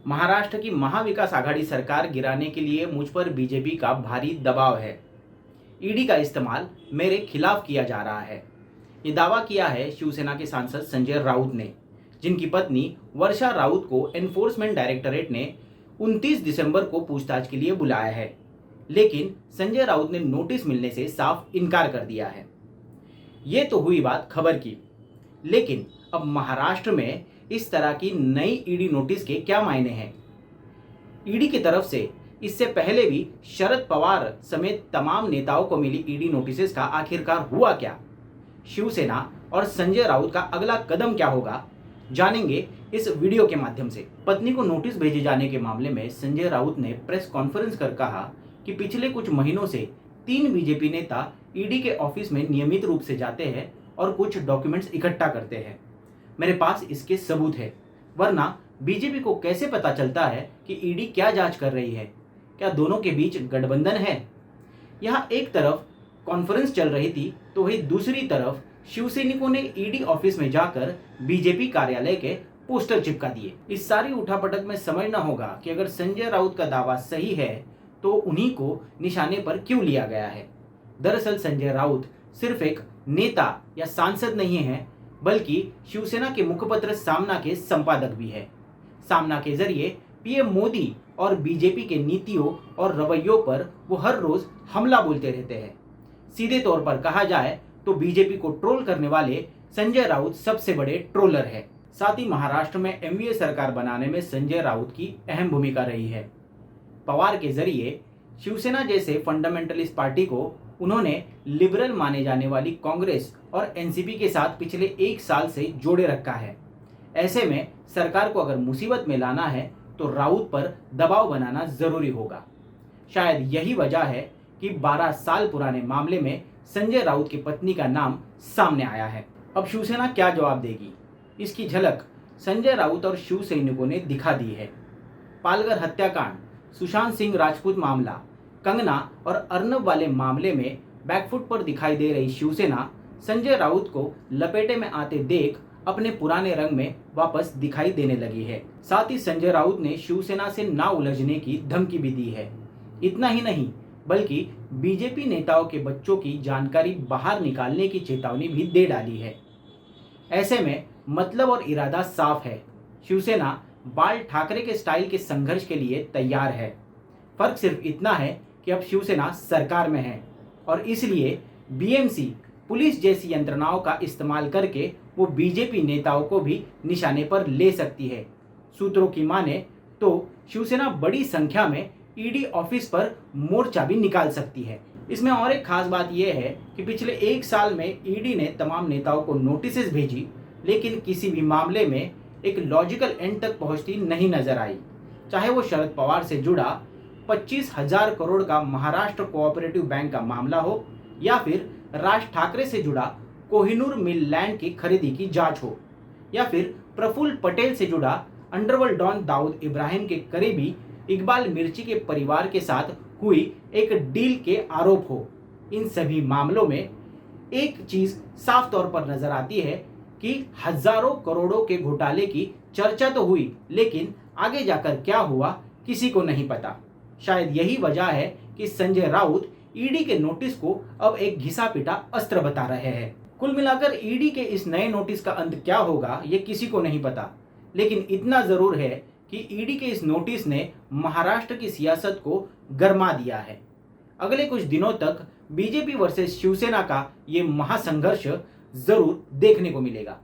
महाराष्ट्र की महाविकास आघाड़ी सरकार गिराने के लिए मुझ पर बीजेपी का भारी दबाव है। ईडी का इस्तेमाल मेरे खिलाफ किया जा रहा है। ये दावा किया है शिवसेना के सांसद संजय राउत ने, जिनकी पत्नी वर्षा राउत को एनफोर्समेंट डायरेक्टरेट ने 29 दिसंबर को पूछताछ के लिए बुलाया है, लेकिन संजय राउत ने नोटिस मिलने से साफ इनकार कर दिया है। ये तो हुई बात खबर की, लेकिन अब महाराष्ट्र में इस तरह की नई ईडी नोटिस के क्या मायने हैं? ईडी की तरफ से इससे पहले भी शरद पवार समेत तमाम नेताओं को मिली ईडी नोटिस का आखिरकार हुआ क्या? शिवसेना और संजय राउत का अगला कदम क्या होगा, जानेंगे इस वीडियो के माध्यम से। पत्नी को नोटिस भेजे जाने के मामले में संजय राउत ने प्रेस कॉन्फ्रेंस कर कहा कि पिछले कुछ महीनों से 3 बीजेपी नेता ईडी के ऑफिस में नियमित रूप से जाते हैं और कुछ डॉक्यूमेंट्स इकट्ठा करते हैं। मेरे पास इसके सबूत है, वरना बीजेपी को कैसे पता चलता है कि ईडी क्या जांच कर रही है? क्या दोनों के बीच गठबंधन है? यहाँ एक तरफ कॉन्फ्रेंस चल रही थी तो वही दूसरी तरफ शिवसैनिकों ने ईडी ऑफिस में जाकर बीजेपी कार्यालय के पोस्टर चिपका दिए। इस सारी उठापटक में समझना होगा कि अगर संजय राउत का दावा सही है तो उन्हीं को निशाने पर क्यों लिया गया है। दरअसल संजय राउत सिर्फ एक नेता या सांसद नहीं है, बल्कि शिवसेना के मुखपत्र सामना के संपादक भी है। सामना के जरिए पीएम मोदी और बीजेपी के नीतियों और रवैयों पर वो हर रोज हमला बोलते रहते हैं। सीधे तौर पर कहा जाए तो बीजेपी को ट्रोल करने वाले संजय राउत सबसे बड़े ट्रोलर है। साथ ही महाराष्ट्र में एमवीए सरकार बनाने में संजय राउत की अहम भूमिका रही है। पवार के जरिए शिवसेना जैसे फंडामेंटलिस्ट पार्टी को उन्होंने लिबरल माने जाने वाली कांग्रेस और एनसीपी के साथ पिछले 1 साल से जोड़े रखा है। ऐसे में सरकार को अगर मुसीबत में लाना है तो राउत पर दबाव बनाना जरूरी होगा। शायद यही वजह है कि 12 साल पुराने मामले में संजय राउत की पत्नी का नाम सामने आया है। अब शिवसेना क्या जवाब देगी, इसकी झलक संजय राउत और शिव सैनिकों ने दिखा दी है। पालघर हत्याकांड, सुशांत सिंह राजपूत मामला, कंगना और अर्नब वाले मामले में बैकफुट पर दिखाई दे रही शिवसेना संजय राउत को लपेटे में आते देख अपने पुराने रंग में वापस दिखाई देने लगी है। साथ ही संजय राउत ने शिवसेना से ना उलझने की धमकी भी दी है। इतना ही नहीं, बल्कि बीजेपी नेताओं के बच्चों की जानकारी बाहर निकालने की चेतावनी भी दे डाली है। ऐसे में मतलब और इरादा साफ है, शिवसेना बाल ठाकरे के स्टाइल के संघर्ष के लिए तैयार है। फर्क सिर्फ इतना है कि अब शिवसेना सरकार में है और इसलिए बीएमसी पुलिस जैसी यंत्रणाओं का इस्तेमाल करके वो बीजेपी नेताओं को भी निशाने पर ले सकती है। सूत्रों की माने तो शिवसेना बड़ी संख्या में ईडी ऑफिस पर मोर्चा भी निकाल सकती है। इसमें और एक खास बात यह है कि पिछले 1 साल में ईडी ने तमाम नेताओं को नोटिस भेजी, लेकिन किसी भी मामले में एक लॉजिकल एंड तक पहुंचती नहीं नजर आई। चाहे वो शरद पवार से जुड़ा 25,000 करोड़ का महाराष्ट्र कोऑपरेटिव बैंक का मामला हो या फिर राज ठाकरे से जुड़ा कोहिनूर मिल लैंड की खरीदी की जांच हो या फिर प्रफुल्ल पटेल से जुड़ा अंडरवर्ल्ड डॉन दाऊद इब्राहिम के करीबी इकबाल मिर्ची के परिवार के साथ हुई एक डील के आरोप हो। इन सभी मामलों में एक चीज साफ तौर पर नजर आती है कि हजारों करोड़ों के घोटाले की चर्चा तो हुई, लेकिन आगे जाकर क्या हुआ किसी को नहीं पता। शायद यही वजह है कि संजय राउत ईडी के नोटिस को अब एक घिसा पिटा अस्त्र बता रहे हैं। कुल मिलाकर ईडी के इस नए नोटिस का अंत क्या होगा ये किसी को नहीं पता, लेकिन इतना जरूर है कि ईडी के इस नोटिस ने महाराष्ट्र की सियासत को गरमा दिया है। अगले कुछ दिनों तक बीजेपी वर्सेस शिवसेना का ये महासंघर्ष जरूर देखने को मिलेगा।